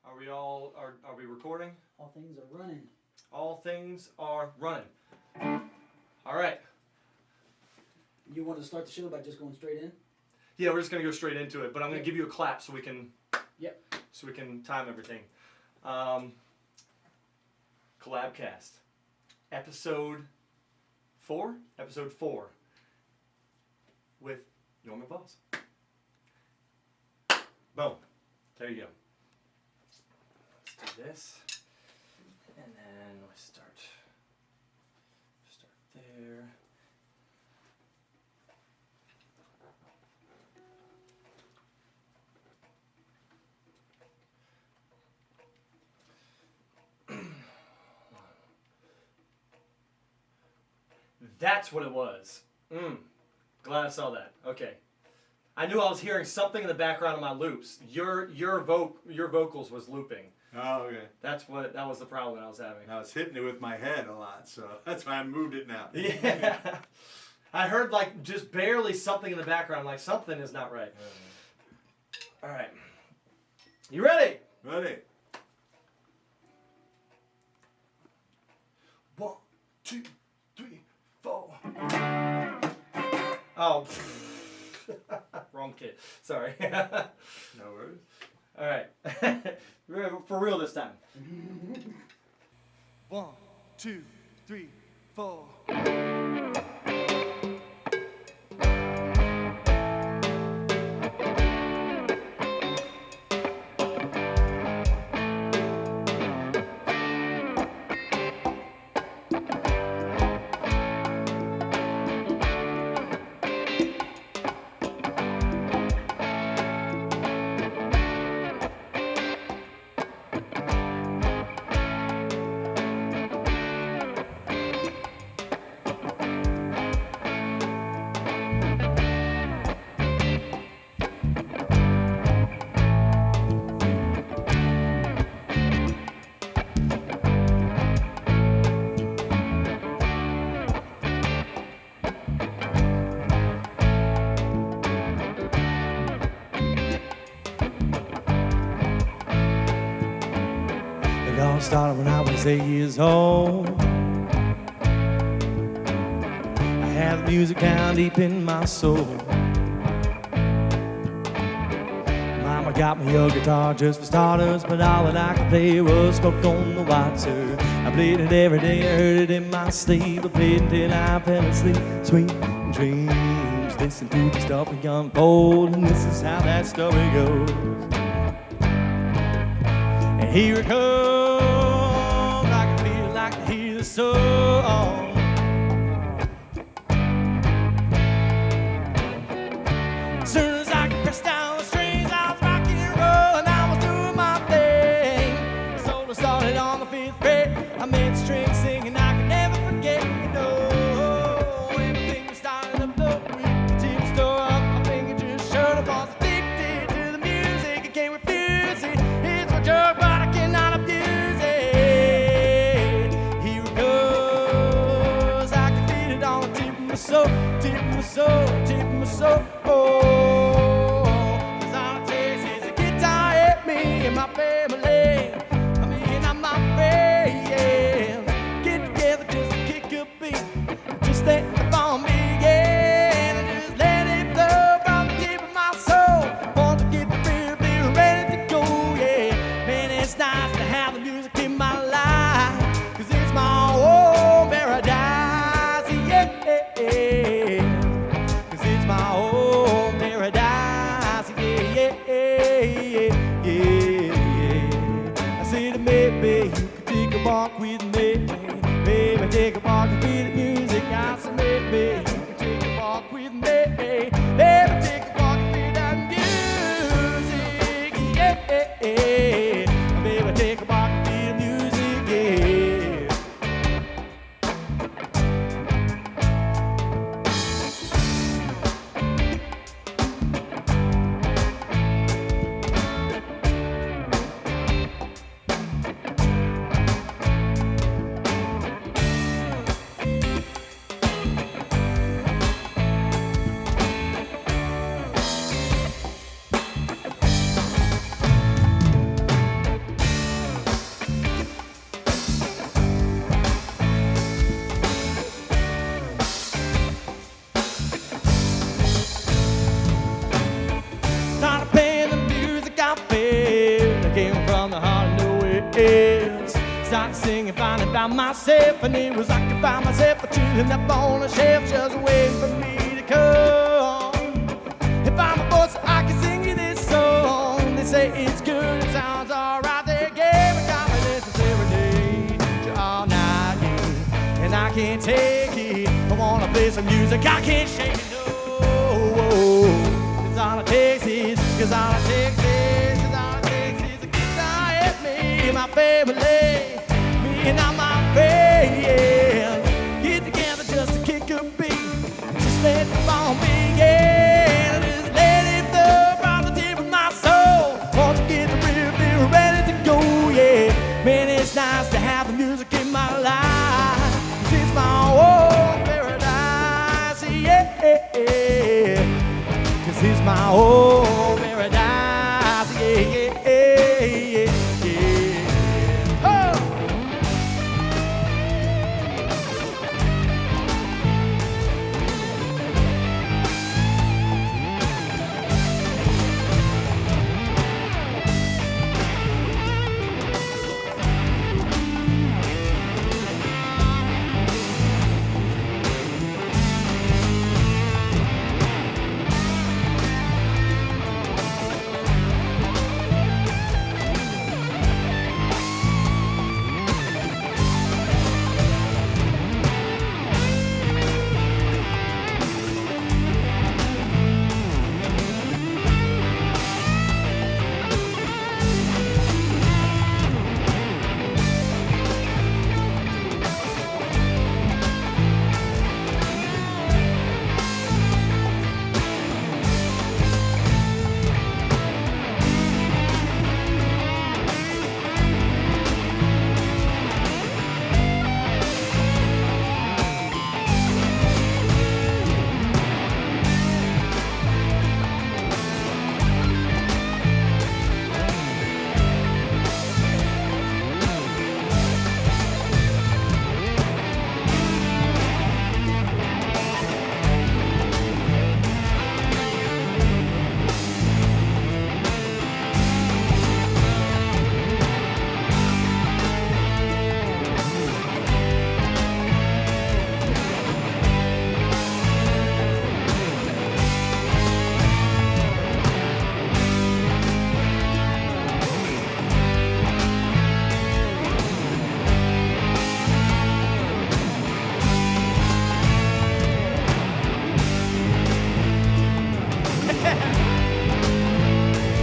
Are we recording? All things are running. All things are running. All right. You want to start the show by just going straight in? Yeah, we're just gonna go straight into it, but I'm gonna give you a clap so we can. Yep. So we can time everything. CollabCast, episode 4. Episode 4 with Norman Voss. Boom. There you go. Let's do this, and then we start there. That's what it was. Glad I saw that. Okay. I knew I was hearing something in the background of my loops. Your vocals was looping. Oh, okay. That was the problem that I was having. I was hitting it with my head a lot, so that's why I moved it now. Yeah. I heard like just barely something in the background, like something is not right. All right. You ready? Ready. 1, 2, 3, 4. Oh. Wrong kid. Sorry. No worries. All right. For real this time. 1, 2, 3, 4. It all started when I was 8 years old. I had the music down deep in my soul. Mama got me a guitar just for starters, but all that I could play was Smoke on the Water. I played it every day, I heard it in my sleep. I played until I fell asleep. Sweet dreams, listen to the story unfold, and this is how that story goes. And here it comes, I can feel like I hear the song. As soon as I could press down the strings, I was rocking and rolling, I was doing my thing. So I started on the 5th fret, I made the strings singing, I could never forget, you know. Everything was starting to blow, the tip store up, my finger just showed up. I was addicted to the music, I can't refuse it. It's my drug, but I cannot abuse it. Here it goes, I can feel it on the tip of my soul, tip of my soul, tip of my soul. Cause all it takes is a guitar at me and my family. I mean, I'm my friends. Get together just to kick a beat. Just let the phone begin and just let it flow from the tip of my soul. Want to get the beer ready to go, yeah. Man, it's nice to have the music in my life, cause it's my own paradise, yeah. Cause it's my own paradise, yeah. I said maybe you could take a walk with me, baby, take a walk and feel the music. I said maybe you could take a walk with me, baby, take a walk and feel that music, yeah. Baby, take a walk and feel the music, yeah. else. Started singing, finally found myself, and it was like I found myself a chilling up on a shelf, just waiting for me to come. If I'm a voice, I can sing you this song. They say it's good, it sounds alright. They gave me confidence every day, all night, yeah. And I can't take it. I wanna play some music, I can't shake it, no. Cause all it takes is, cause all it takes is, cause all it takes is a guitar and me, my family, me and all my friends get together just to kick a beat, just let the phone begin, just let it flow from the tip of my soul. Want to get the real deal ready to go, yeah. Man, it's nice to have the music in my life, 'cause it's my own paradise, yeah. 'Cause it's my own paradise, yeah, yeah, yeah, yeah. Oh!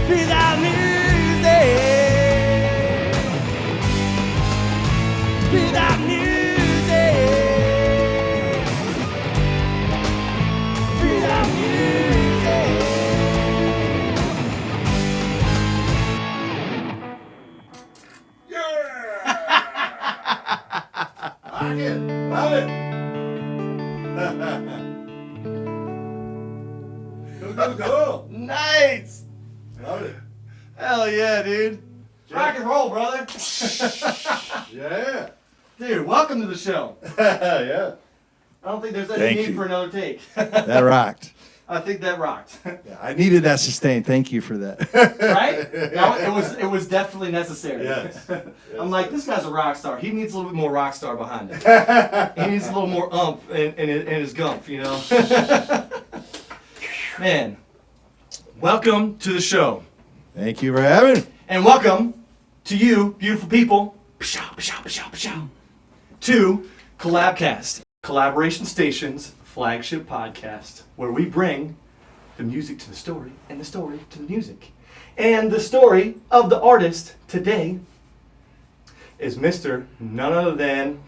Without music, without music, without music. Like it. Love it. Cool. Nice. Love it. Hell yeah, dude. Rock and roll, brother. Yeah. Dude, welcome to the show. Yeah. I don't think there's any Thank need you. for another take. That rocked. I think that rocked. Yeah, I needed that sustain. Thank you for that. Right? No, it was definitely necessary. Yes. I'm like, this guy's a rock star. He needs a little bit more rock star behind him. He needs a little more in his gump, you know? Man, welcome to the show. Thank you for having me. And welcome to you, beautiful people, to CollabCast, Collaboration Station's flagship podcast, where we bring the music to the story and the story to the music. And the story of the artist today is Mr. none other than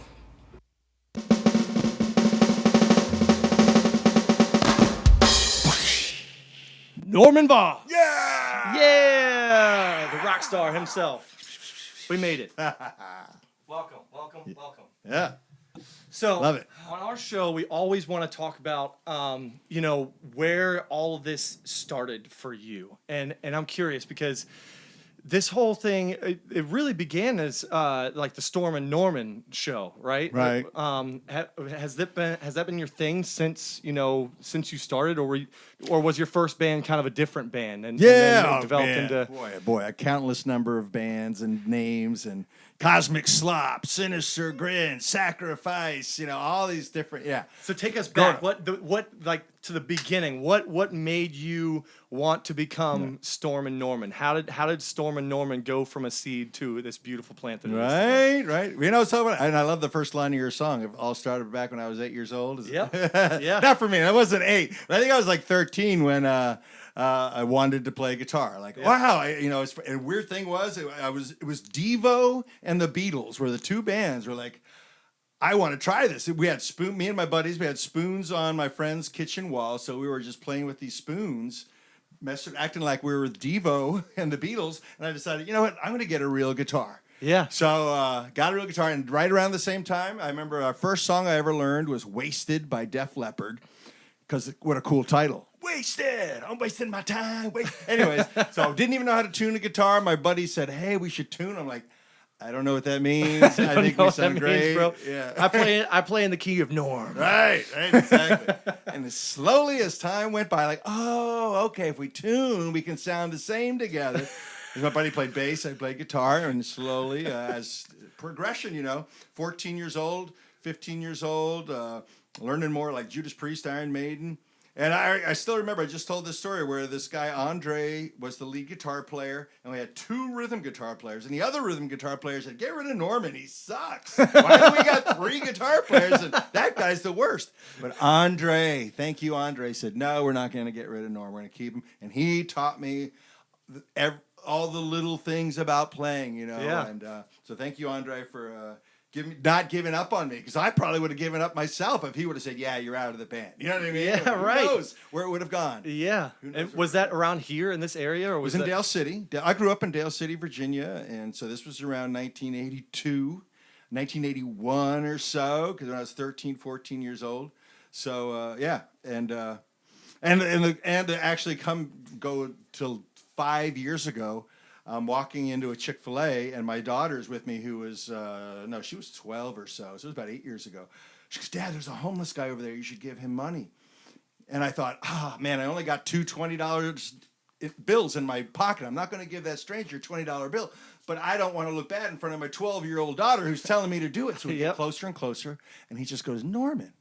Norman Voss. Yeah. Yeah, the rock star himself. We made it. Welcome. Yeah. So, Love it. on our show, we always want to talk about, where all of this started for you. And I'm curious because this whole thing, it really began as like the Stormin Norman show, right? Right. Has that been your thing since you started, or was your first band kind of a different band and then it developed into boy, a countless number of bands and names and Cosmic Slop, Sinister Grin, Sacrifice, all these different, So take us back. What like to the beginning? What made you want to become Stormin Norman? How did Stormin Norman go from a seed to this beautiful plant that it is today? Right. So, and I love the first line of your song. It all started back when I was 8 years old. Yeah. Not for me. I wasn't 8. But I think I was like 13 when I wanted to play guitar. Like, wow. And weird thing was, it was Devo and the Beatles were the two bands. Were like, I want to try this. Me and my buddies, we had spoons on my friend's kitchen wall, so we were just playing with these spoons, acting like we were with Devo and the Beatles. And I decided, you know what, I'm going to get a real guitar. Yeah. So got a real guitar, and right around the same time, I remember our first song I ever learned was "Wasted" by Def Leppard, because what a cool title. Wasted. I'm wasting my time. Anyways, so didn't even know how to tune a guitar. My buddy said, "Hey, we should tune." I'm like, I don't know what that means. I think we sound great, bro. Yeah. I play in the key of Norm. Right, exactly. And as slowly as time went by, like, oh, okay, if we tune, we can sound the same together. My buddy played bass, I played guitar, and slowly, as progression, 14 years old, 15 years old, learning more like Judas Priest, Iron Maiden. And I still remember, I just told this story where this guy, Andre, was the lead guitar player, and we had 2 rhythm guitar players. And the other rhythm guitar player said, get rid of Norman, he sucks. Why do we got 3 guitar players? And that guy's the worst. But Andre, thank you, Andre, said, no, we're not going to get rid of Norman. We're going to keep him. And he taught me all the little things about playing, Yeah. And so thank you, Andre, for not giving up on me, because I probably would have given up myself if he would have said, yeah, you're out of the band. You know what I mean? Yeah, Who right. knows where it would have gone. Yeah. And was that around here in this area, or It was in Dale City. I grew up in Dale City, Virginia, and so this was around 1982, 1981 or so, because when I was 13, 14 years old. So, and to actually go till 5 years ago, I'm walking into a Chick-fil-A, and my daughter's with me, who was, she was 12 or so. So it was about 8 years ago. She goes, Dad, there's a homeless guy over there. You should give him money. And I thought, man, I only got 2 $20 bills in my pocket. I'm not going to give that stranger a $20 bill. But I don't want to look bad in front of my 12-year-old daughter who's telling me to do it. So we get closer and closer, and he just goes, Norman.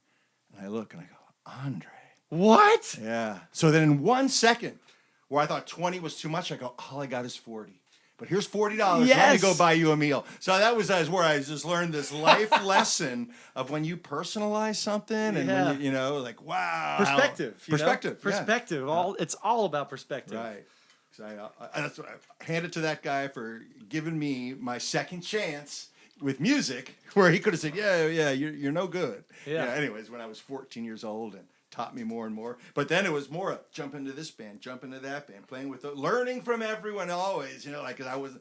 And I look, and I go, Andre. What? Yeah. So then in 1 second, where I thought 20 was too much, I go, all I got is 40. But here's $40. Yes. Let me go buy you a meal. So that was where I just learned this life lesson of when you personalize something and when you like, wow. Perspective. Perspective. Perspective. It's all about perspective. Right. So that's what I hand it to that guy for giving me my second chance with music, where he could have said, yeah, you're no good. Yeah. Anyways, when I was 14 years old, and taught me more and more. But then it was more jump into this band, jump into that band, playing with learning from everyone always, like, cause I was,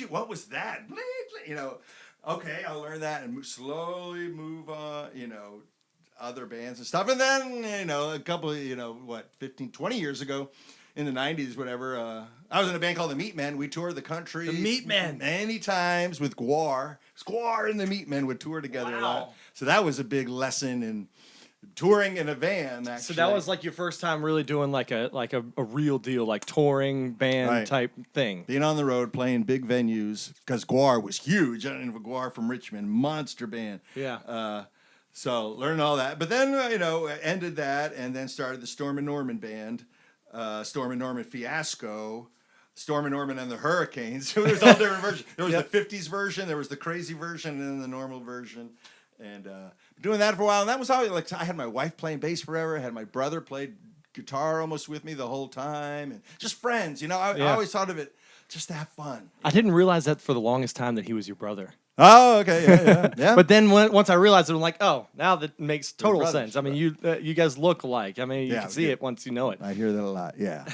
what was that? Okay, I'll learn that and slowly move on, other bands and stuff. And then, a couple of, 15, 20 years ago, in the 90s, whatever, I was in a band called the Meatmen. We toured the country. The Meatmen. Many times with Gwar. Gwar and the Meatmen would tour together a lot. So that was a big lesson in touring in a van, actually. So that was like your first time really doing like a real deal, like touring band type thing. Being on the road, playing big venues, because Gwar was huge. I don't know, Gwar from Richmond, monster band. Yeah. So learned all that. But then, ended that and then started the Stormin Norman band, Stormin Norman Fiasco, Stormin Norman and the Hurricanes. So there's all different versions. There was the 50s version, there was the crazy version, and then the normal version. And doing that for a while, and that was how I had my wife playing bass forever. I had my brother played guitar almost with me the whole time, and just friends. I always thought of it just to have fun. I didn't realize that for the longest time that he was your brother. Oh, okay, yeah. But then once I realized it, I'm like, oh, now that makes total brothers, sense. I mean, you guys look alike. I mean, you can see it once you know it. I hear that a lot. Yeah.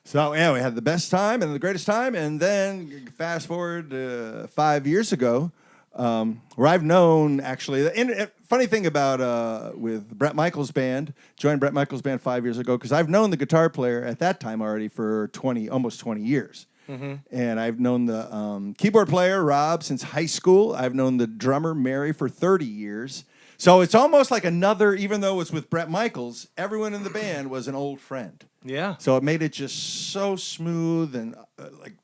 So we had the best time and the greatest time, and then fast forward 5 years ago. Where I've known, actually, the funny thing about with Brett Michaels' band, joined Brett Michaels' band 5 years ago, because I've known the guitar player at that time already for almost 20 years. And I've known the keyboard player, Rob, since high school. I've known the drummer, Mary, for 30 years. So it's almost like another, even though it's with Bret Michaels, everyone in the band was an old friend. Yeah. So it made it just so smooth and like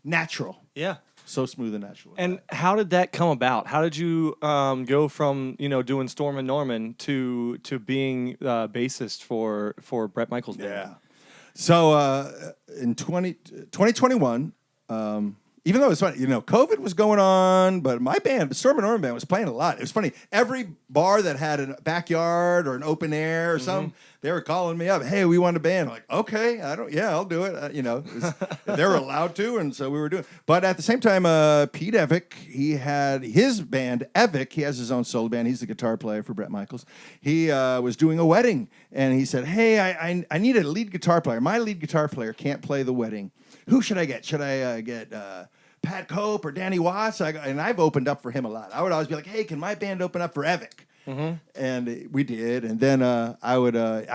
natural. Yeah. So smooth and natural. And how did that come about? How did you go from doing Stormin Norman to being bassist for Bret Michaels' band? Yeah. So in 2021, even though it's funny, COVID was going on, but my band, Stormin Norman band, was playing a lot. It was funny. Every bar that had a backyard or an open air or something, they were calling me up. Hey, we want a band. I'm like, okay, I'll do it. They were allowed to, and so we were doing. But at the same time, Pete Evick, he had his band, Evick. He has his own solo band. He's the guitar player for Bret Michaels. He was doing a wedding, and he said, hey, I need a lead guitar player. My lead guitar player can't play the wedding. Who should I get? Should I get Pat Cope or Danny Watts? And I've opened up for him a lot. I would always be like, hey, can my band open up for Evick? And we did. And then I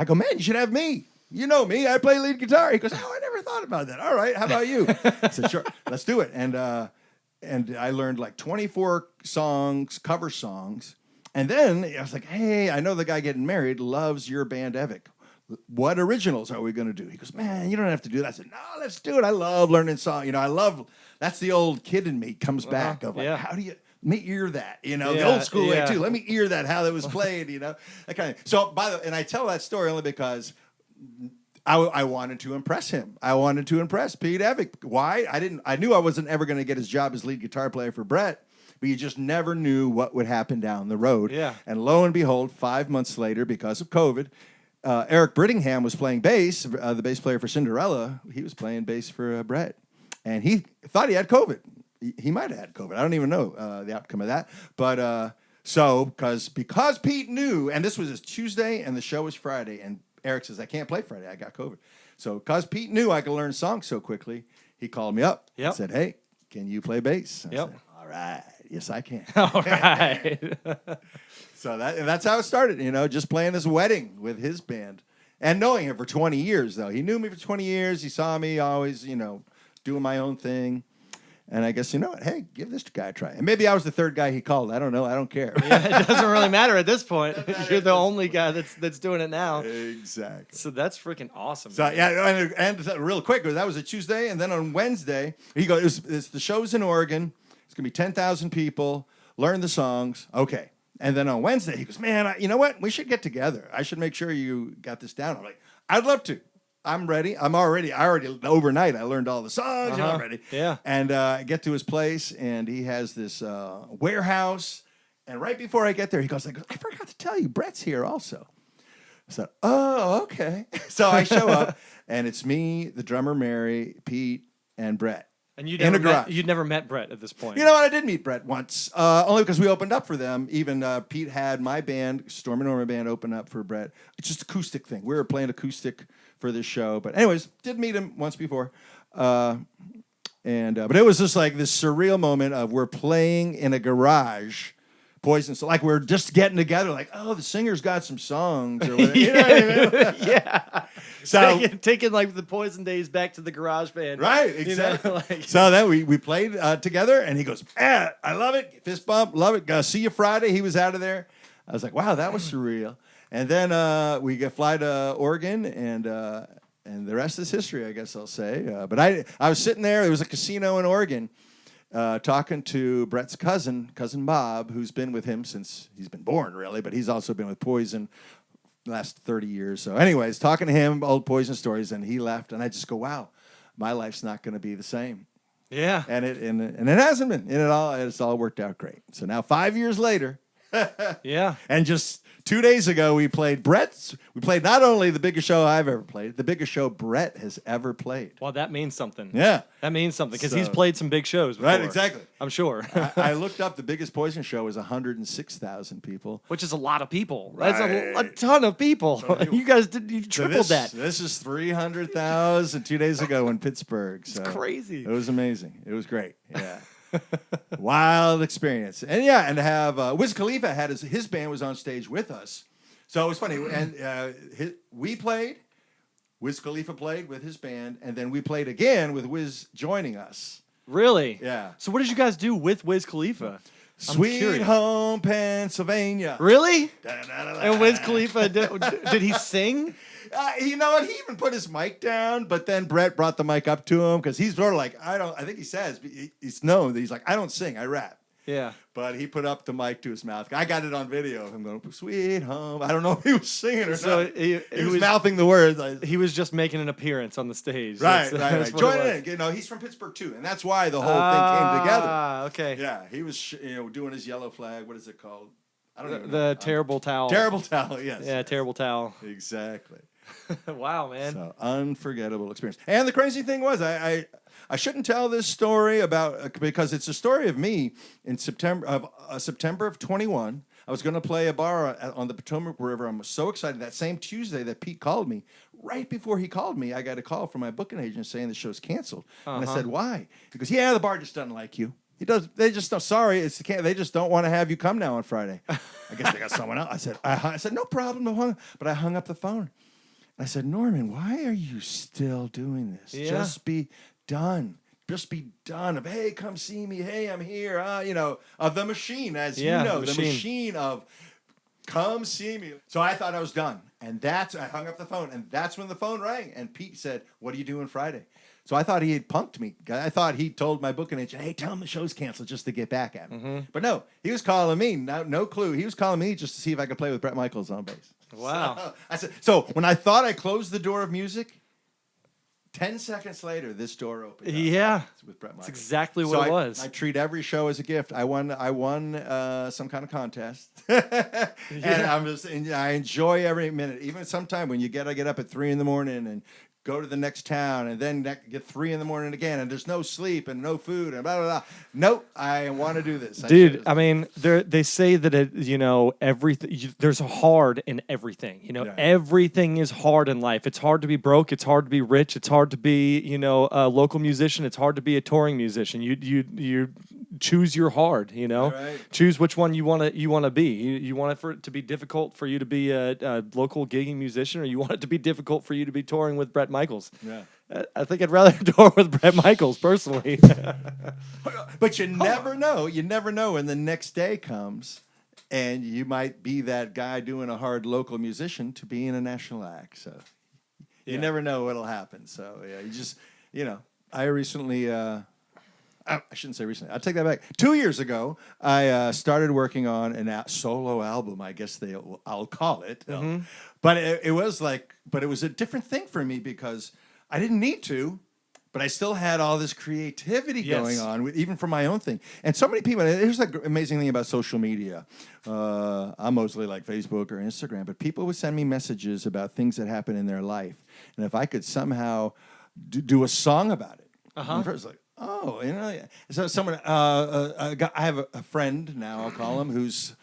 go, man, you should have me. You know me. I play lead guitar. He goes, oh, I never thought about that. All right, how about you? I said, sure, let's do it. And I learned like 24 songs, cover songs. And then I was like, hey, I know the guy getting married loves your band, Evick. What originals are we going to do? He goes, man, you don't have to do that. I said, no, let's do it. I love learning songs. That's the old kid in me comes back of like, how do you, let me ear that, the old school way too. Let me ear that, how that was played, that kind of. So and I tell that story only because I wanted to impress him. I wanted to impress Pete Evick. Why? I knew I wasn't ever going to get his job as lead guitar player for Bret, but you just never knew what would happen down the road. Yeah. And lo and behold, 5 months later, because of COVID, Eric Brittingham was playing bass, the bass player for Cinderella. He was playing bass for Bret. And he thought he had COVID. He might have had COVID. I don't even know the outcome of that. But because Pete knew, and this was his Tuesday and the show was Friday, and Eric says, I can't play Friday. I got COVID. So because Pete knew I could learn songs so quickly, he called me up and said, hey, can you play bass? I said, all right. Yes, I can. All right. So that's how it started, just playing this wedding with his band. And knowing him for 20 years, though. He knew me for 20 years. He saw me always, doing my own thing. And I guess, hey, give this guy a try. And maybe I was the third guy he called. I don't know. I don't care. Yeah, it doesn't really matter at this point. You're the only guy that's doing it now. Exactly. So that's freaking awesome. So, and real quick, that was a Tuesday. And then on Wednesday, he goes, the show's in Oregon. It's going to be 10,000 people. Learn the songs. Okay. And then on Wednesday, he goes, man, you know what? We should get together. I should make sure you got this down. I'm like, I'd love to. I'm ready. Overnight, I learned all the songs. I'm ready. Yeah. And I get to his place, and he has this warehouse. And right before I get there, he goes, I forgot to tell you, Bret's here also. I said, oh, okay. So I show up, and it's me, the drummer, Mary, Pete, and Bret. And you'd never met Bret at this point. You know what? I did meet Bret once, only because we opened up for them. Even Pete had my band, Stormin Norman band, open up for Bret. It's just acoustic thing. We were playing acoustic for this show. But anyways, did meet him once before. But it was just like this surreal moment of we're playing in a garage, Poison. So like we're just getting together, like, oh, the singer's got some songs or whatever. You know what I mean? Yeah. So taking like the Poison days back to the garage band. Right, exactly. So then we played together, and he goes, I love it. Fist bump, love it. See you Friday. He was out of there. I was like, wow, that was surreal. And then we fly to Oregon, and the rest is history, I guess I'll say. But I was sitting there. There was a casino in Oregon, talking to Bret's cousin Bob, who's been with him since he's been born, really, but he's also been with Poison the last 30 years. So anyways, talking to him, old Poison stories, and he left, and I just go, wow, my life's not going to be the same. Yeah. And it hasn't been. It's all worked out great. So now 5 years later, yeah. And just 2 days ago, we played not only the biggest show I've ever played, the biggest show Bret has ever played. Well, that means something. Yeah. That means something, because he's played some big shows before. Right, exactly. I'm sure. I looked up the biggest Poison show was 106,000 people. Which is a lot of people. Right. That's a ton of people. You guys tripled that. This is 300,000 2 days ago in Pittsburgh. So it's crazy. It was amazing. It was great. Yeah. Wild experience. And to have Wiz Khalifa had his band was on stage with us. So it was funny. And we played, Wiz Khalifa played with his band, and then we played again with Wiz joining us. Really? Yeah. So what did you guys do with Wiz Khalifa? Sweet curious. Home Pennsylvania. Really? Da-da-da-da. And Wiz Khalifa, did he sing? You know what? He even put his mic down, but then Brett brought the mic up to him because he's sort of like, I think he says, he's known that he's like, I don't sing, I rap. Yeah. But he put up the mic to his mouth. I got it on video of him going, sweet home. I don't know if he was singing or So not. he was mouthing the words. He was just making an appearance on the stage. Right. That's what Join it it was. in. You know, he's from Pittsburgh too, and that's why the whole thing came together. Ah, okay. Yeah, he was doing his yellow flag. What is it called? I don't even know. The terrible towel. Terrible towel, yes. Yeah, terrible towel. Exactly. Wow, man. So, unforgettable experience. And the crazy thing was, I shouldn't tell this story about because it's a story of me in September of 21. I was going to play a bar on the Potomac River. I'm so excited. That same Tuesday that Pete called me, right before he called me, I got a call from my booking agent saying the show's canceled. And I said, why? He goes, yeah, the bar just doesn't like you. They just don't. Sorry, they just don't want to have you come now on Friday. I guess they got someone else. I said, no problem. But I hung up the phone. I said, Norman, why are you still doing this? Yeah. Just be done. Just be done. Of hey, come see me. Hey, I'm here. Of the machine, as you know, the machine of come see me. So I thought I was done, and I hung up the phone, and that's when the phone rang, and Pete said, "What are you doing Friday?" So I thought he had punked me. I thought he told my booking agent, "Hey, tell him the show's canceled just to get back at me." Mm-hmm. But no, he was calling me. No clue. He was calling me just to see if I could play with Bret Michaels on bass. Wow. So, I said, so when I thought I closed the door of music, 10 seconds later, this door opened up. Yeah. It's with Bret Michaels. That's exactly what it was. I treat every show as a gift. I won some kind of contest. And I enjoy every minute. Even sometime when I get up at 3 a.m. and go to the next town, and then get 3 a.m. again, and there's no sleep and no food and blah blah blah. Nope, I want to do this, dude. I mean, they say that everything. There's a hard in everything. Everything is hard in life. It's hard to be broke. It's hard to be rich. It's hard to be a local musician. It's hard to be a touring musician. You choose your hard. Right. Choose which one you want to be. You want it for it to be difficult for you to be a local gigging musician, or you want it to be difficult for you to be touring with Bret Michaels. Yeah. I think I'd rather tour with Bret Michaels personally. But you never know. You never know when the next day comes, and you might be that guy doing a hard local musician to be in a national act. So you never know what'll happen. So yeah, you just I recently. I shouldn't say recently. I'll take that back. 2 years ago, I started working on a solo album. I guess I'll call it. Mm-hmm. But it was a different thing for me because I didn't need to, but I still had all this creativity going on, even for my own thing. And so many people. Here's the amazing thing about social media. I'm mostly like Facebook or Instagram, but people would send me messages about things that happen in their life, and if I could somehow do a song about it, I was like. Oh, so someone, I have a friend now, I'll call him, whose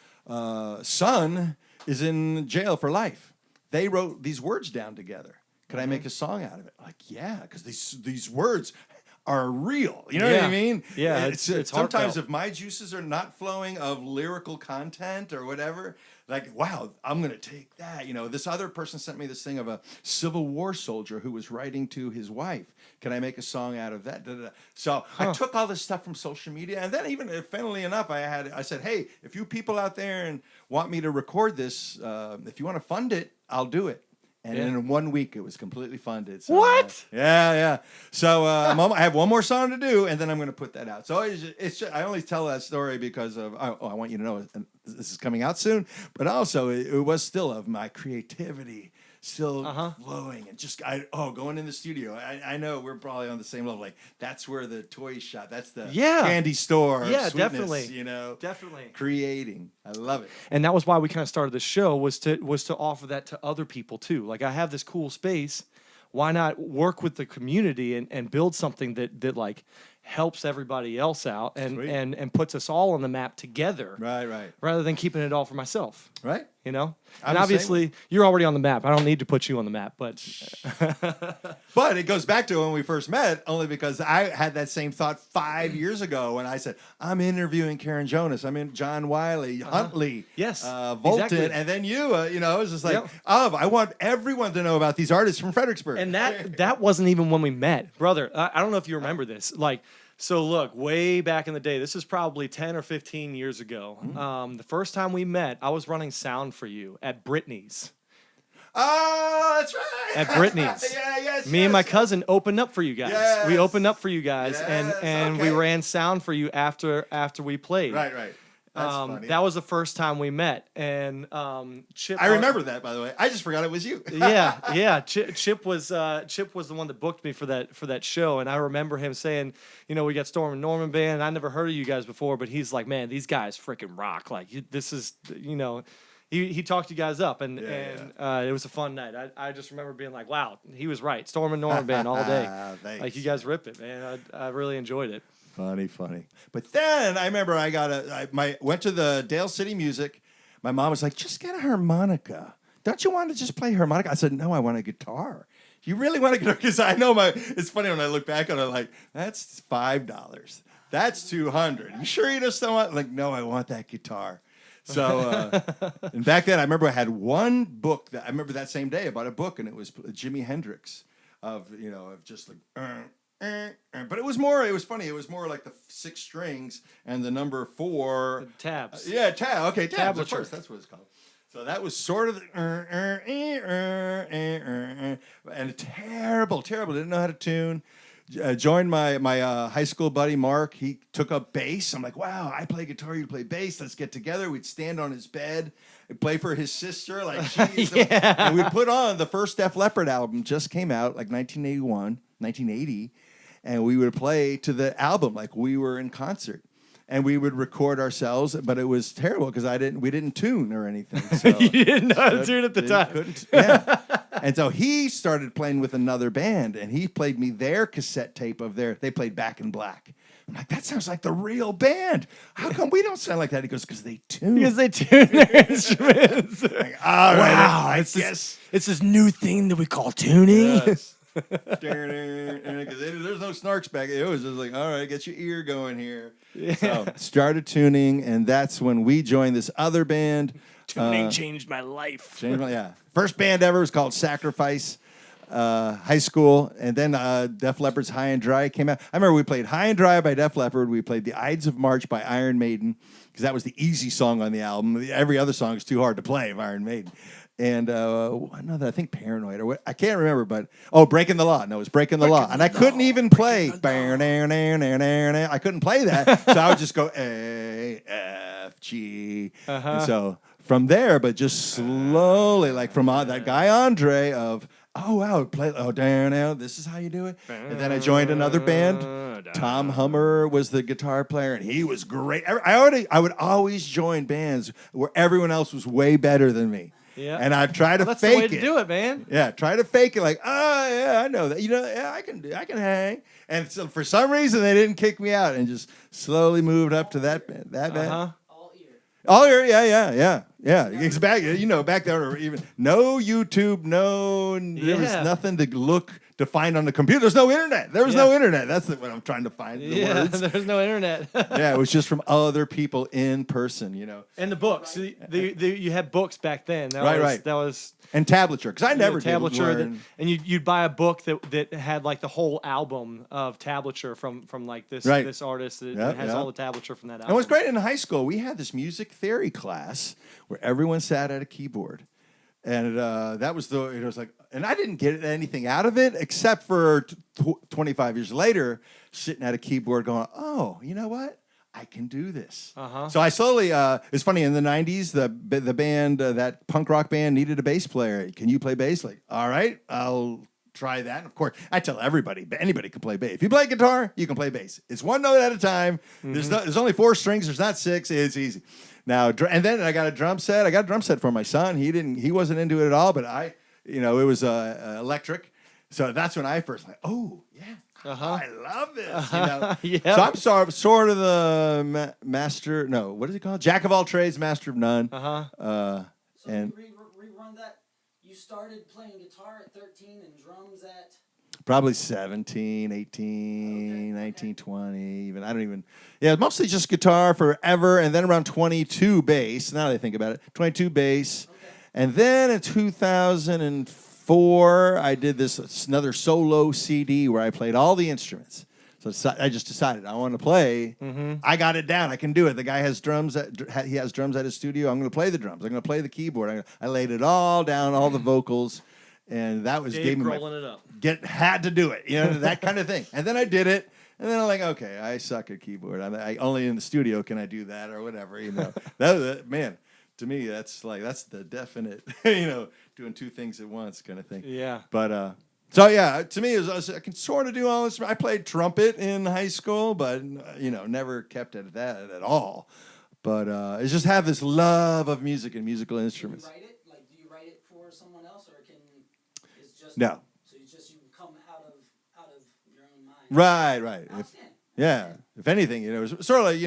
son is in jail for life. They wrote these words down together. Could I make a song out of it? Like, yeah, because these words are real. You know what I mean? Yeah, it's sometimes heartfelt. if my juices are not flowing of lyrical content or whatever, like, wow, I'm going to take that. This other person sent me this thing of a Civil War soldier who was writing to his wife. Can I make a song out of that? Da, da, da. So I took all this stuff from social media, and then even funnily enough, I said, hey, if you people out there and want me to record this, if you want to fund it, I'll do it. And in 1 week, it was completely funded. So, What? Yeah. So I have one more song to do, and then I'm going to put that out. So it's just, I only tell that story because of, I want you to know this is coming out soon, but also it was still of my creativity still flowing and just going in the studio. I know we're probably on the same level. Like that's where the toy shop. That's the candy store. Yeah, sweetness, definitely. Definitely creating. I love it. And that was why we kind of started the show was to offer that to other people too. Like I have this cool space. Why not work with the community and build something that like helps everybody else out Sweet. and puts us all on the map together. Right. Rather than keeping it all for myself. Right. You know? I'm And the same obviously, you're already on the map. I don't need to put you on the map, but But it goes back to when we first met, only because I had that same thought 5 years ago when I said, I'm interviewing Karen Jonas, I'm in John Wiley, Huntley, Yes, Volton, exactly. and then you, it was just like, Yep. I want everyone to know about these artists from Fredericksburg. and that wasn't even when we met, brother. I don't know if you remember this. Like, so look, way back in the day, this is probably 10 or 15 years ago. The first time we met, I was running sound for you at Brittany's. Oh, that's right. At Brittany's. Yes. Me and my cousin opened up for you guys. Yes. We opened up for you guys, Yes, and we okay. ran sound for you after we played. Right. That's funny. That was the first time we met, and Chip. I remember that, by the way. I just forgot it was you. yeah. Chip was the one that booked me for that show, and I remember him saying, we got Stormin Norman band. I never heard of you guys before, but he's like, man, these guys freaking rock. Like this is, He talked you guys up, and it was a fun night. I just remember being like, wow, he was right. Stormin Norman band all day. Thanks. Like, you guys rip it, man. I really enjoyed it. Funny. But then I remember I went to the Dale City Music. My mom was like, just get a harmonica. Don't you want to just play harmonica? I said, no, I want a guitar. You really want a guitar? Because I know it's funny when I look back on it, like, that's $5. That's $200. You sure you just don't want? Like, no, I want that guitar. So, and back then I remember I had one book I remember that same day I bought a book, and it was Jimi Hendrix of just like, but it was funny. It was more like the 6 strings and the number 4 Tabs. tabs. Okay, tabs. Of Tablature. course, that's what it's called. So that was sort of and terrible. Didn't know how to tune. Joined my high school buddy Mark. He took up bass. I'm like, wow, I play guitar, you play bass. Let's get together. We'd stand on his bed and play for his sister. Like and we'd put on the first Def Leppard album, just came out, like 1980, and we would play to the album like we were in concert. And we would record ourselves, but it was terrible because we didn't tune or anything. So You didn't know how to tune at the time. couldn't. Yeah. And so he started playing with another band, and he played me their cassette tape of they played Back in Black. I'm like, that sounds like the real band. How come we don't sound like that? He goes, because they tune. Because they tune their instruments. Like, all right, Wow, I it's guess. It's this new thing that we call tuning. Yes. Because there's no snarks back. It was just like, all right, get your ear going here. Yeah. So started tuning, and that's when we joined this other band. Tuning changed my life. First band ever was called Sacrifice. High school, and then Def Leppard's High and Dry came out. I remember we played High and Dry by Def Leppard. We played The Ides of March by Iron Maiden, because that was the easy song on the album. Every other song is too hard to play of Iron Maiden. And another, I think Paranoid, or what, I can't remember, but Breaking the Law. No, it was Breaking the Law. And I couldn't even play. I couldn't play that, so I would just go A, F, G. And so from there, but just slowly, like from that guy Andre of, oh, wow, down, this is how you do it. And then I joined another band. Tom Hummer was the guitar player, and he was great. I would always join bands where everyone else was way better than me. Yeah. And I'd try to That's fake the way it. to do it, man. Yeah, try to fake it like, yeah, I know that. I can hang. And so for some reason, they didn't kick me out and just slowly moved up to that band. All ear, yeah. It's back, back there, even no YouTube, there was nothing to find on the computer. There's no internet. There was no internet. That's what I'm trying to find. There's no internet. Yeah, it was just from other people in person, And the books. You had books back then. Right. That was and tablature, because I never did learn. And you'd buy a book that had like the whole album of tablature from like this artist that has all the tablature from that album. And it was great in high school. We had this music theory class where everyone sat at a keyboard. And that was it was like, and I didn't get anything out of it except for 25 years later, sitting at a keyboard going, oh, you know what? I can do this. So I slowly, it's funny, in the 90s, the band, that punk rock band needed a bass player. Can you play bass? Like, all right, I'll try that. And of course, I tell everybody, anybody can play bass. If you play guitar, you can play bass. It's one note at a time. There's only 4 strings. There's not 6. It's easy. Now, and then I got a drum set. I got a drum set for my son. He wasn't into it at all, but it was electric. So that's when I first like, oh yeah, I love this. You know? Yeah. So I'm sort of the master. No, what is it called? Jack of all trades, master of none. So And rerun that. You started playing guitar at 13 and drums at. probably 17, 18, 19, 20, even. I don't even. Yeah, mostly just guitar forever. And then around 22 bass. Now that I think about it, 22 bass. Okay. And then in 2004, I did another solo CD where I played all the instruments. So I just decided I want to play. I got it down. I can do it. The guy has drums. He has drums at his studio. I'm going to play the drums. I'm going to play the keyboard. I laid it all down, all the vocals, and that was Dave gave me Grohlin it up. had to do it. You know, that kind of thing. And then I did it. And then I'm like, okay, I suck at keyboard. I only in the studio can I do that or whatever. You know, man. To me, that's the definite, doing two things at once kind of thing. Yeah. But so yeah, to me, I can sort of do all this. I played trumpet in high school, but never kept at that at all. But I just have this love of music and musical instruments. Do you write it? Like, do you write it for someone else, or it's just No. So you come out of your own mind. Right. Outstanding. If anything, it's sort of like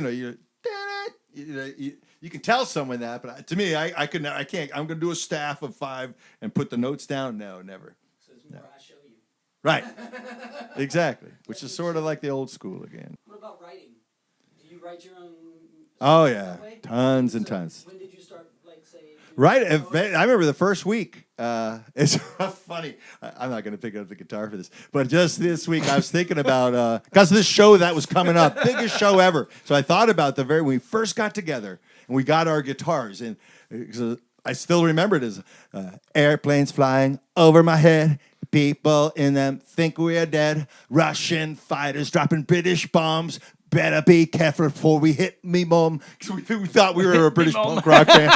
you can tell someone that, but to me, I can't. I'm going to do a staff of 5 and put the notes down. No, never. So it's more I show you. Right. Exactly. Which is sort of like the old school again. What about writing? Do you write your own? Oh songs yeah, that way? tons and So tons. When did you start, say? Right. I remember the first week. It's funny. I'm not going to pick up the guitar for this, but just this week I was thinking about because of this show that was coming up, biggest show ever. So I thought about when we first got together and we got our guitars, and I still remember it as airplanes flying over my head. People in them think we are dead. Russian fighters dropping British bombs. Better be careful before we hit me, mom. Because we thought we were a British punk rock band.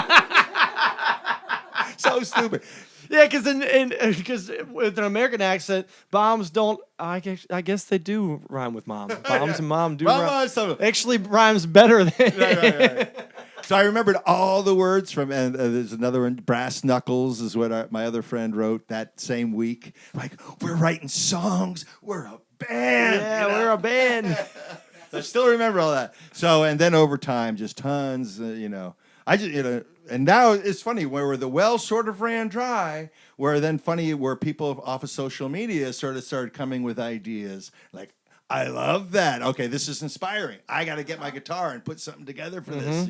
So stupid. Yeah, because with an American accent, bombs don't. I guess they do rhyme with mom. Bombs and mom do rhyme. Actually, rhymes better than. Right. So I remembered all the words from, and there's another one, Brass Knuckles is what my other friend wrote that same week. Like, we're writing songs. We're a band. Yeah, we're a band. I still remember all that. So, and then over time, just tons, I just, and now it's funny where the well sort of ran dry, where people off of social media sort of started coming with ideas like, I love that. Okay, this is inspiring. I got to get my guitar and put something together for this,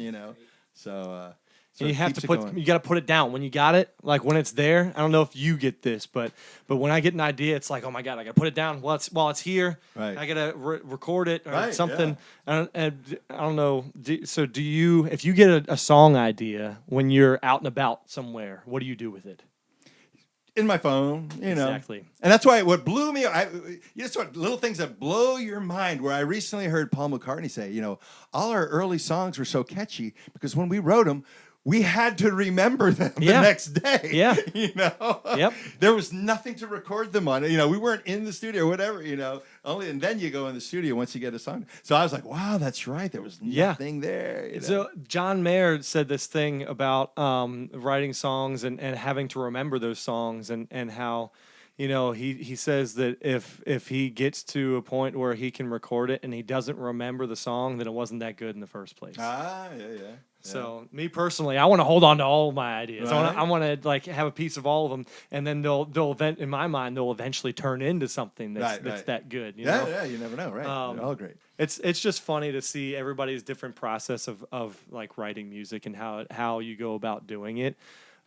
So, And you have to you got to put it down when you got it. Like when it's there. I don't know if you get this, but when I get an idea, it's like, oh my god, I got to put it down while it's here. Right. I got to record it or Right, something. I don't know. So do you? If you get a song idea when you're out and about somewhere, what do you do with it? in my phone, Exactly. And that's why what blew me, little things that blow your mind, where I recently heard Paul McCartney say, all our early songs were so catchy because when we wrote them, we had to remember them the next day. Yeah. Yep. There was nothing to record them on. We weren't in the studio or whatever, only, and then you go in the studio once you get a song. So I was like, wow, that's right. There was nothing there. So John Mayer said this thing about writing songs and having to remember those songs and how, he says that if he gets to a point where he can record it and he doesn't remember the song, then it wasn't that good in the first place. Yeah. So me personally, I want to hold on to all of my ideas. Right. I want to have a piece of all of them, and then in my mind they'll eventually turn into something that's that good. You know? Yeah, you never know, right? They're all great. It's just funny to see everybody's different process of like writing music and how you go about doing it.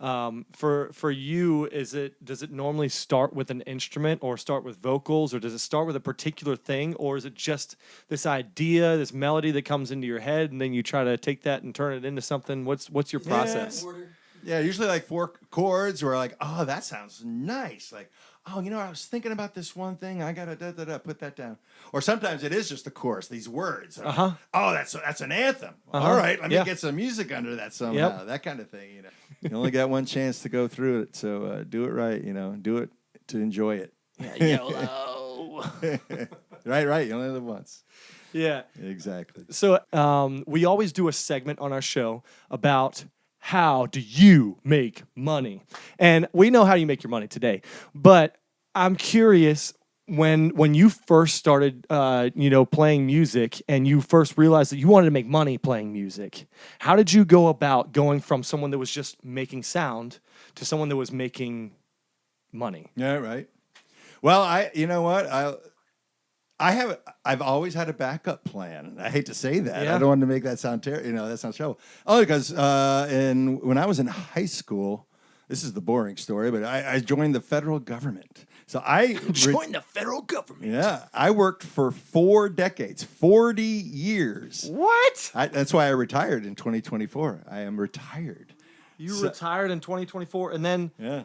For you, does it normally start with an instrument or start with vocals, or does it start with a particular thing, or is it just this idea, this melody that comes into your head and then you try to take that and turn it into something? What's your process? Yeah, usually like 4 chords where like, oh, that sounds nice. Like, oh, I was thinking about this one thing. I gotta put that down. Or sometimes it is just the chorus, these words. Oh, that's an anthem. All right, let me get some music under that somehow. That kind of thing. You only got one chance to go through it, so do it right. Do it to enjoy it. YOLO. Right. You only live once. Yeah, exactly. So we always do a segment on our show about how do you make money? And we know how you make your money today. But I'm curious, when you first started, playing music, and you first realized that you wanted to make money playing music, how did you go about going from someone that was just making sound to someone that was making money? Yeah, right. Well, you know what? I've always had a backup plan. I hate to say that. Yeah. I don't want to make that sound that sounds terrible. Only because when I was in high school, this is the boring story, but I joined the federal government. So I Join the federal government. Yeah, I worked for 4 decades, 40 years. What? That's why I retired in 2024. I am retired. You retired in 2024, and then Yeah.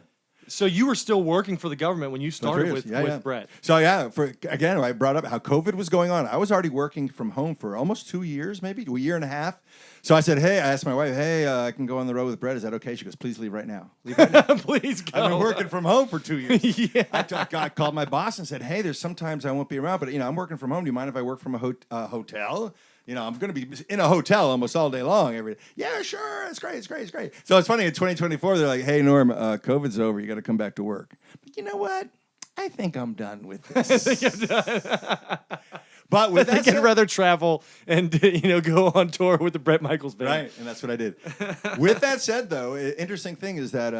so you were still working for the government when you started with Yeah. Brett. So again, I brought up how COVID was going on. I was already working from home for almost 2 years, maybe a year and a half. So I said, I asked my wife, I can go on the road with Brett. Is that okay? She goes, please leave right now. Leave right now. Please go. I've been working from home for 2 years. Yeah. I called my boss and said, there's sometimes I won't be around, but I'm working from home. Do you mind if I work from a hotel? I'm going to be in a hotel almost all day long. Every day. Yeah, sure. It's great. So it's funny. In 2024, they're like, hey, Norm, COVID's over. You got to come back to work. But you know what? I think I'm done with this. But with I that think I'd said, rather travel and go on tour with the Brett Michaels band. right, and that's what I did. With that said, though, interesting thing is that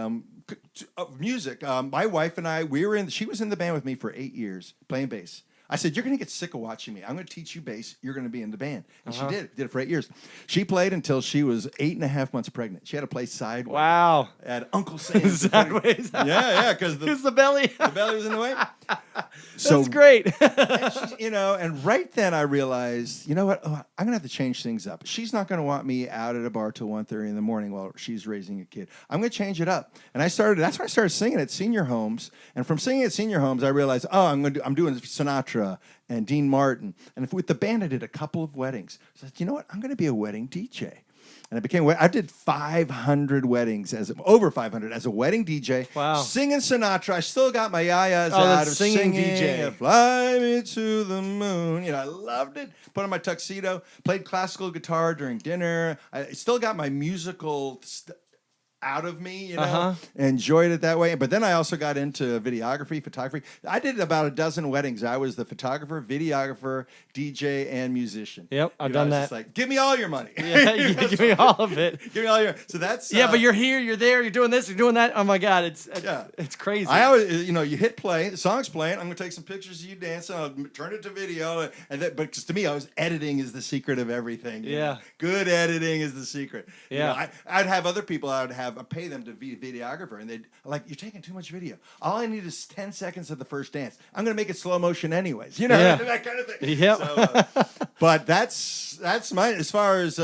music. My wife and I, she was in the band with me for 8 years playing bass. I said, you're going to get sick of watching me. I'm going to teach you bass. You're going to be in the band. And she did it for 8 years. She played until she was 8.5 months pregnant. She had to play sideways. Wow. At Uncle Sam's. Sideways. Yeah, because the belly. the belly was in the way. That's great. And right then I realized, you know what? I'm going to have to change things up. She's not going to want me out at a bar till 1:30 in the morning while she's raising a kid. I'm going to change it up. And that's when I started singing at senior homes. And from singing at senior homes, I realized, I'm doing Sinatra and Dean Martin. And with the band, I did a couple of weddings. So I said, you know what? I'm going to be a wedding DJ. And I did 500 weddings, over 500 as a wedding DJ. Wow. Singing Sinatra. I still got my yayas Oh, out that's of singing singing. DJ. Fly me to the moon. I loved it. Put on my tuxedo. Played classical guitar during dinner. I still got my musical out of me, enjoyed it that way. But then I also got into videography, photography. I did about a dozen weddings. I was the photographer, videographer, DJ, and musician. Yep, I've done I was that. just like, give me all your money. Yeah, give me all of it. Give me all your. So that's But you're here, you're there, you're doing this, you're doing that. Oh my God, it's crazy. I always, you hit play, the song's playing. I'm gonna take some pictures of you dancing. I'll turn it to video, but because to me, editing is the secret of everything. Yeah. Good editing is the secret. Yeah. I'd have other people. I'd pay them to be a videographer, and they'd like, you're taking too much video. All I need is 10 seconds of the first dance. I'm gonna make it slow motion anyways. Yeah. That kind of thing. Yep. So, but that's mine as far as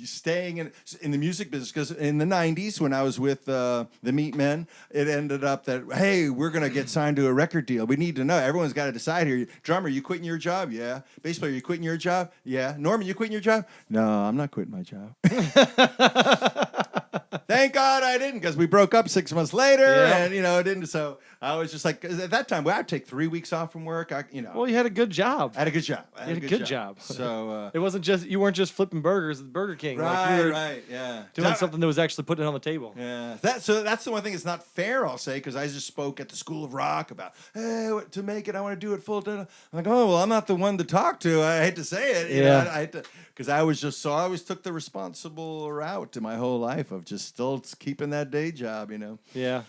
staying in the music business. Because in the 90s, when I was with the Meat Men, it ended up that, hey, we're going to get signed to a record deal. We need to know. Everyone's got to decide here. Drummer, you quitting your job? Yeah. Bass player, you quitting your job? Yeah. Norman, you quitting your job? No, I'm not quitting my job. Thank God I didn't, because we broke up 6 months later, and it didn't. So I was just like, 'cause at that time, I'd take 3 weeks off from work. Well, you had a good job. I had a good job. You had a good job. So it wasn't just you weren't just flipping burgers at Burger King. right, you were right, yeah, doing something that was actually putting it on the table. Yeah, that's the one thing that's not fair. I'll say, because I just spoke at the School of Rock about, hey, to make it, I want to do it full time. I'm like, oh well, I'm not the one to talk to. I hate to say it, I hate to, because I always took the responsible route in my whole life of just still keeping that day job, Yeah.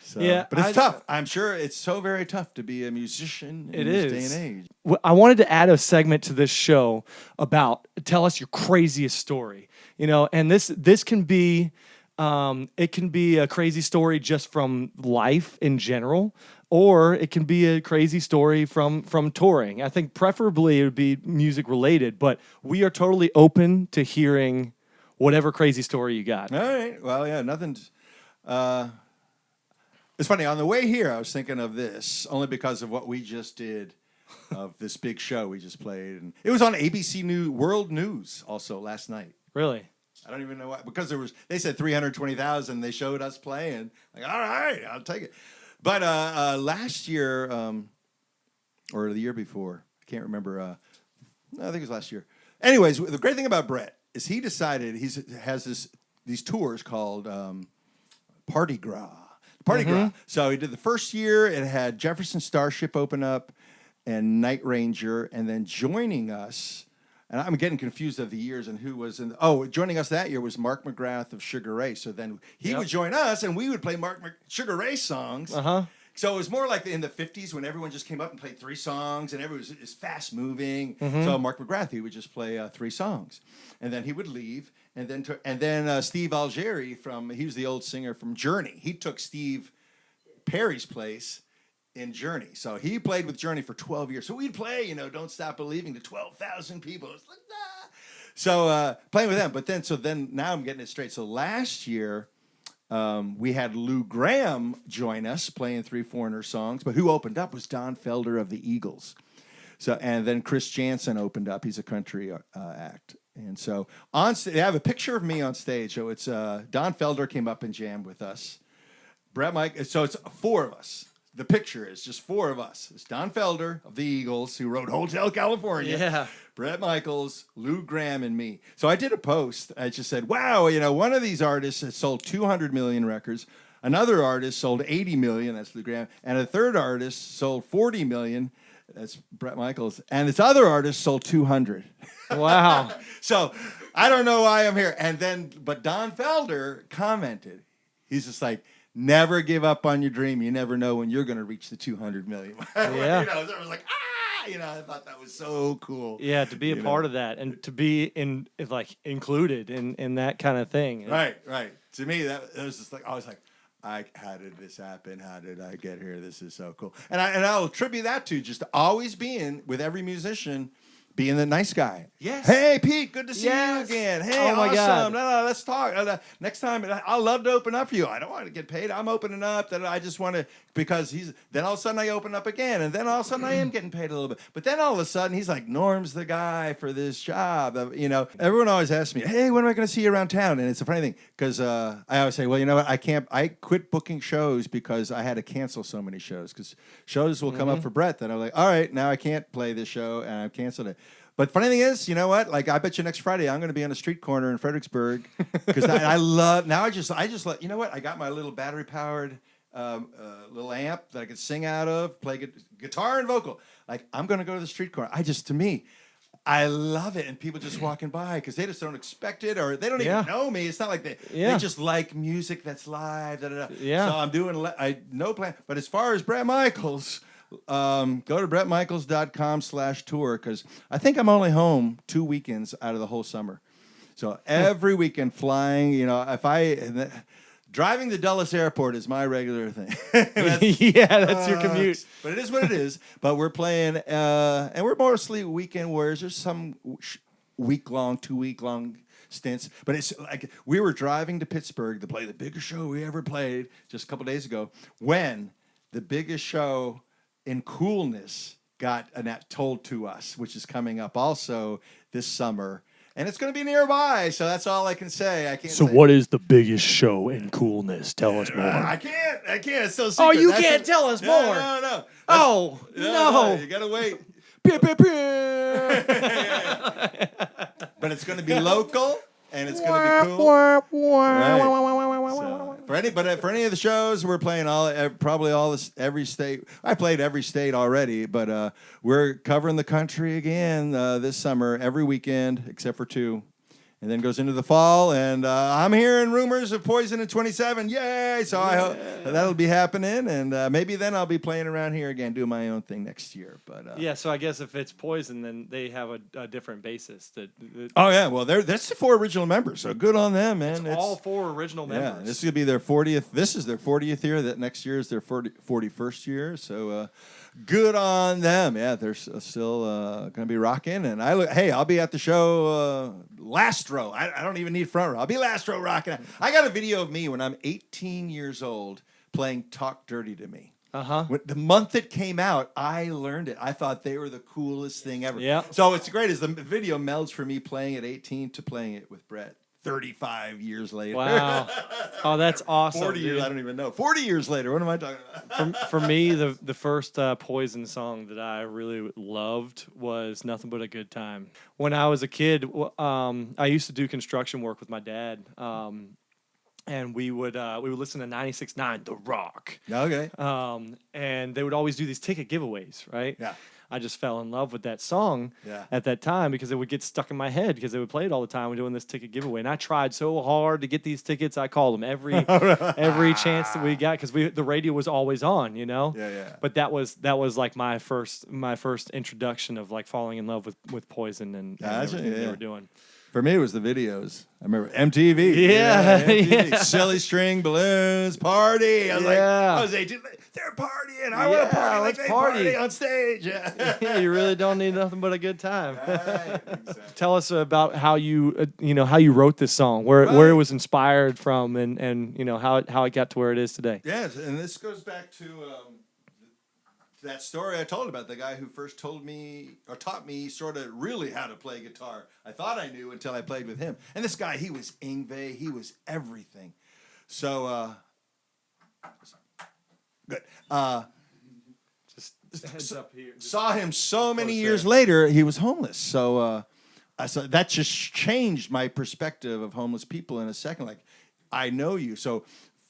So, Yeah, but it's tough. I'm sure it's so very tough to be a musician in this day and age. I wanted to add a segment to this show about tell us your craziest story. And this can be it can be a crazy story just from life in general, or it can be a crazy story from touring. I think preferably it would be music related, but we are totally open to hearing whatever crazy story you got. All right. Well, yeah, nothing's. It's funny, on the way here, I was thinking of this, only because of what we just did, of this big show we just played. And it was on ABC World News also last night. Really? I don't even know why, because they said 320,000, they showed us playing. Like, all right, I'll take it. But last year, or the year before, I can't remember, I think it was last year. Anyways, the great thing about Brett is he decided, has these tours called Party Gras. Party Gras. So he did the first year. It had Jefferson Starship open up and Night Ranger, and then joining us. And I'm getting confused of the years and who was in. Joining us that year was Mark McGrath of Sugar Ray. So then he would join us, and we would play Sugar Ray songs. So it was more like in the 50s when everyone just came up and played 3 songs, and everyone was fast moving. So Mark McGrath, he would just play 3 songs, and then he would leave. And then Steve Algeri he was the old singer from Journey. He took Steve Perry's place in Journey. So he played with Journey for 12 years. So we'd play, Don't Stop Believing to 12,000 people. It's like, nah. So playing with them. But then now I'm getting it straight. So last year, we had Lou Gramm join us playing 3 foreigner songs. But who opened up was Don Felder of the Eagles. So, and then Chris Jansen opened up. He's a country act. And so I have a picture of me on stage. So it's Don Felder came up and jammed with us. Brett Mike. So it's 4 of us. The picture is just 4 of us. It's Don Felder of the Eagles, who wrote Hotel California. Yeah. Bret Michaels, Lou Gramm, and me. So I did a post. I just said, wow, one of these artists has sold 200 million records. Another artist sold 80 million. That's Lou Gramm. And a third artist sold 40 million. That's Bret Michaels. And this other artist sold 200. Wow. So I don't know why I'm here. But Don Felder commented. He's just like, never give up on your dream. You never know when you're going to reach the 200 million. Yeah. So I was like, I thought that was so cool. Yeah, to be a part of that and to be included in that kind of thing. Right. To me, that was just like, I was like, how did this happen? How did I get here? This is so cool. And I'll attribute that to just always being with every musician, being the nice guy. Yes. Hey, Pete, good to see you Yes. again. Hey, Oh, my awesome. God. No, let's talk. Next time, I'd love to open up for you. I don't want to get paid. I'm opening up. That I just want to, because then all of a sudden I open up again, and then all of a sudden I am getting paid a little bit. But then all of a sudden he's like, Norm's the guy for this job. Everyone always asks me, hey, when am I going to see you around town? And it's a funny thing, because I always say, well, you know what? I quit booking shows because I had to cancel so many shows, because shows will come up for Brett that I'm like, all right, now I can't play this show, and I've canceled it. But funny thing is, you know what? Like, I bet you next Friday I'm going to be on a street corner in Fredericksburg, because I love. Now I just let you know what? I got my little battery powered little amp that I can sing out of, play guitar and vocal. Like, I'm going to go to the street corner. To me, I love it, and people just walking by because they just don't expect it, or they don't even know me. It's not like they just like music that's live. Yeah. So I'm doing no plan. But as far as Bret Michaels. Go to brettmichaels.com/tour, because I think I'm only home 2 weekends out of the whole summer. So every weekend flying, driving to Dulles Airport is my regular thing. That's your commute. But it is what it is. But we're playing, and we're mostly weekend warriors. There's some week-long, 2-week-long stints. But it's like we were driving to Pittsburgh to play the biggest show we ever played just a couple days ago, when the biggest show in coolness got told to us, which is coming up also this summer, and it's going to be nearby. So that's all I can say. I can't. So say. what is the biggest show in coolness? Tell us more. I can't. It's so secret. Oh, you can't tell us more. No. Oh, no. You gotta wait. Pew, pew, pew. But it's going to be local, and it's going to be cool. Right. So, for any of the shows, we're playing every state. I played every state already, but we're covering the country again this summer, every weekend except for 2. And then goes into the fall, and I'm hearing rumors of Poison in 27. Yay! So I hope that'll be happening, and maybe then I'll be playing around here again, doing my own thing next year. But so I guess if it's Poison, then they have a different basis. Oh yeah, well that's the 4 original members, so good on them, man. It's all 4 original members. Yeah, this is gonna be their 40th. This is their 40th year. That next year is their 41st year. So good on them. Yeah, they're still gonna be rocking. And I'll be at the show last row. I don't even need front row. I'll be last row rocking. I got a video of me when I'm 18 years old playing "Talk Dirty to Me." The month it came out, I learned it. I thought they were the coolest thing ever. Yeah. So it's great as the video melds from me playing at 18 to playing it with Brett 35 years later. Wow. Oh, that's awesome. 40 years, I don't even know. 40 years later, what am I talking about? For me, the first Poison song that I really loved was Nothing But a Good Time. When I was a kid, I used to do construction work with my dad. and we would listen to 96.9 The Rock. Okay. And they would always do these ticket giveaways, right? Yeah. I just fell in love with that song Yeah. at that time because it would get stuck in my head because they would play it all the time. We're doing this ticket giveaway, and I tried so hard to get these tickets. I called them every chance that we got because the radio was always on, you know. Yeah. But that was like my first introduction of like falling in love with Poison and Gotcha, everything they yeah. were doing. For me, it was the videos. I remember MTV. Yeah, MTV. yeah. Silly string, balloons, party. I was like, Yeah. I was 18. They're partying. I want to party like let's they party. on stage. Yeah. Yeah, you really don't need nothing but a good time. Right, exactly. Tell us about how you how you wrote this song, where it was inspired from, and how it got to where it is today. Yes, and this goes back to that story I told about the guy who first told me or taught me sort of really how to play guitar. I thought I knew until I played with him. And this guy, he was Yngwie, he was everything. So, good. Just heads up here. Saw him so many years later, he was homeless. So, so that just changed my perspective of homeless people in a second. Like, I know you. So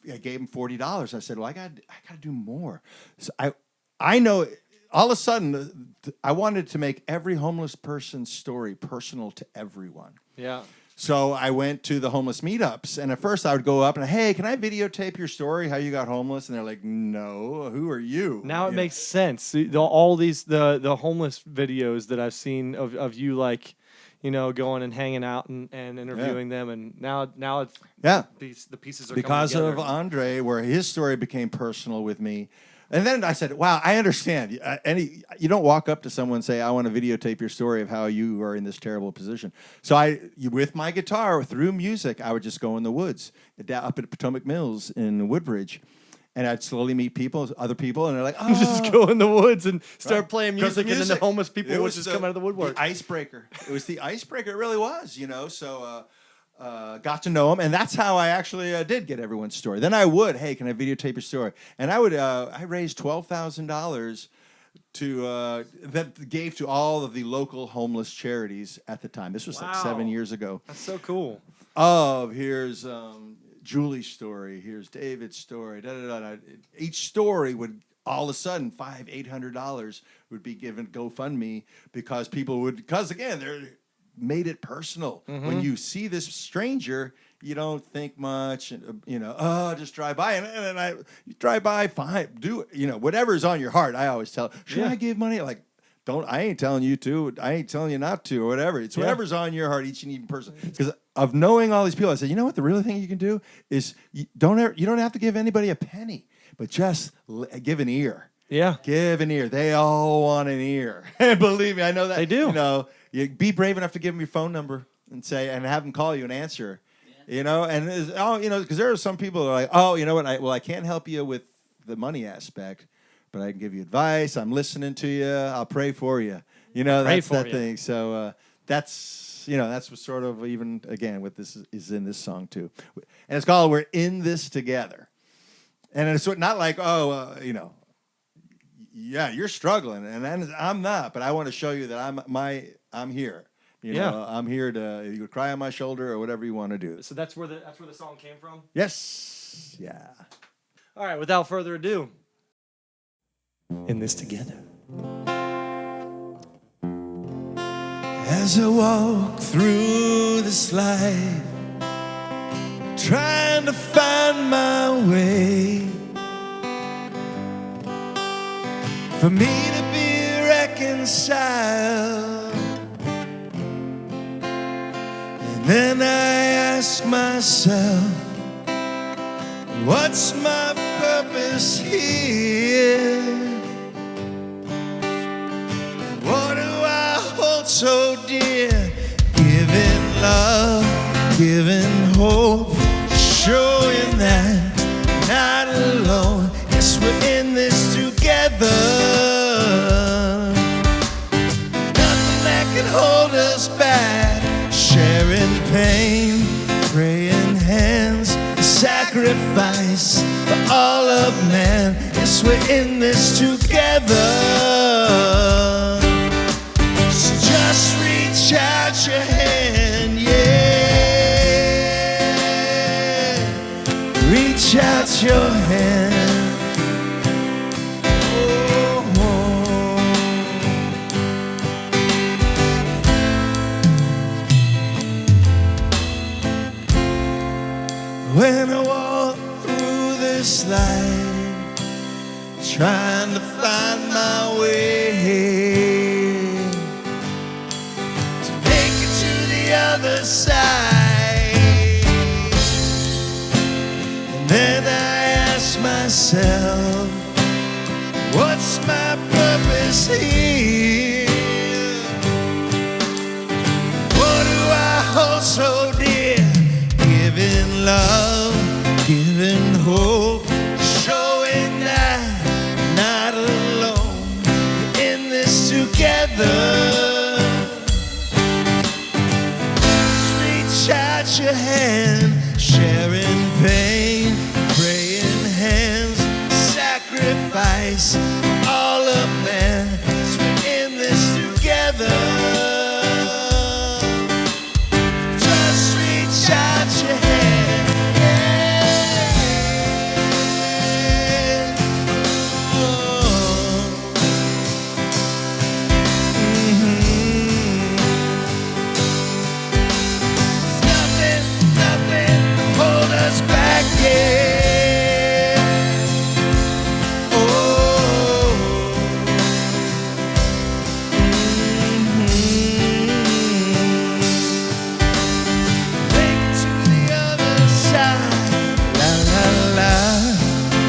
I gave him $40. I said, well, I got to do more. So I know all of a sudden I wanted to make every homeless person's story personal to everyone. Yeah. So I went to the homeless meetups, and at first I would go up and, hey, can I videotape your story, how you got homeless? And they're like, no, who are you? Now it You makes sense. All these the homeless videos that I've seen of you like, going and hanging out and interviewing them, and now it's yeah. the pieces are Because coming of together. Andre, where his story became personal with me. And then I said, wow, I understand. You don't walk up to someone and say, I want to videotape your story of how you are in this terrible position. So with my guitar, through music, I would just go in the woods, up at Potomac Mills in Woodbridge. And I'd slowly meet other people, and they're like, oh. Just go in the woods and start playing 'Cause music, and then the homeless people it would was just come out of the woodwork. The icebreaker. It was the icebreaker. It really was, So got to know him, and that's how I actually did get everyone's story. Then I would, hey, can I videotape your story? And I would, I raised $12,000 that gave to all of the local homeless charities at the time. This was like 7 years ago. That's so cool. Here's Julie's story. Here's David's story. Each story would all of a sudden $500-800 would be given GoFundMe because again they're made it personal. Mm-hmm. When you see this stranger, you don't think much, just drive by, and I drive by, fine, do it, whatever's on your heart. I always tell, should I give money? Like, I ain't telling you to, I ain't telling you not to, or whatever. It's whatever's on your heart, each and every person. Because of knowing all these people, I said, you know what? The real thing you can do is you don't have to give anybody a penny, but just give an ear. Yeah. Give an ear. They all want an ear. And believe me, I know that. They do. You be brave enough to give them your phone number and have them call you and answer. Because there are some people that are like, oh, you know what? I can't help you with the money aspect, but I can give you advice. I'm listening to you. I'll pray for you. That's that thing. So that's what sort of even again what this is in this song too, and it's called "We're in This Together," and it's not like yeah, you're struggling, and I'm not, but I want to show you that I'm here. I'm here to you could cry on my shoulder or whatever you want to do. So that's where the song came from? Yes. Yeah. All right, without further ado, in this together. As I walk through this life, trying to find my way, for me to be reconciled. And then I ask myself, what's my purpose here? What do I hold so dear? Giving love, giving hope, showing that I'm not alone. Yes, we're in this together. Nothing that can hold us back. Sharing pain, praying hands, sacrifice for all of man. Yes, we're in this together. So just reach out your hand, yeah. trying to find my way to make it to the other side. And then I ask myself, what's my purpose here? What do I hold so dear? Giving love, giving hope, showing that I'm not alone. We're in this together. Just reach out your hand, sharing pain, praying hands, sacrifice, all of man. We're in this together. Just reach out your hand. Oh. Nothing, nothing to hold us back, yeah. Make it to the other side. La la la,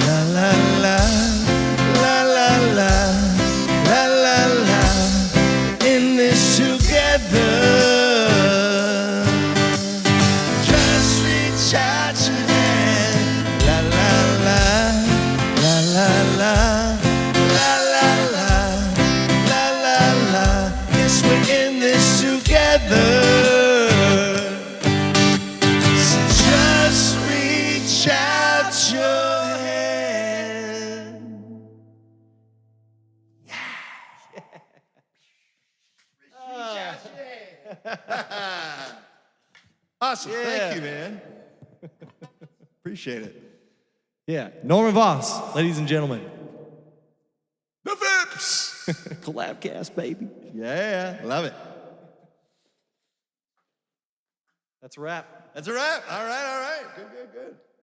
la la la, la la la, la la la. In this together. Just reach out your hand. La la la, la la la, la la la, la la la. Yes, we're in this together. So just reach out your hand. Awesome. Thank you, man. Appreciate it. Yeah, Norman Voss, ladies and gentlemen. ThePhipps. CollabCast, baby. Yeah, love it. That's a wrap. That's a wrap. All right, all right. Good, good, good.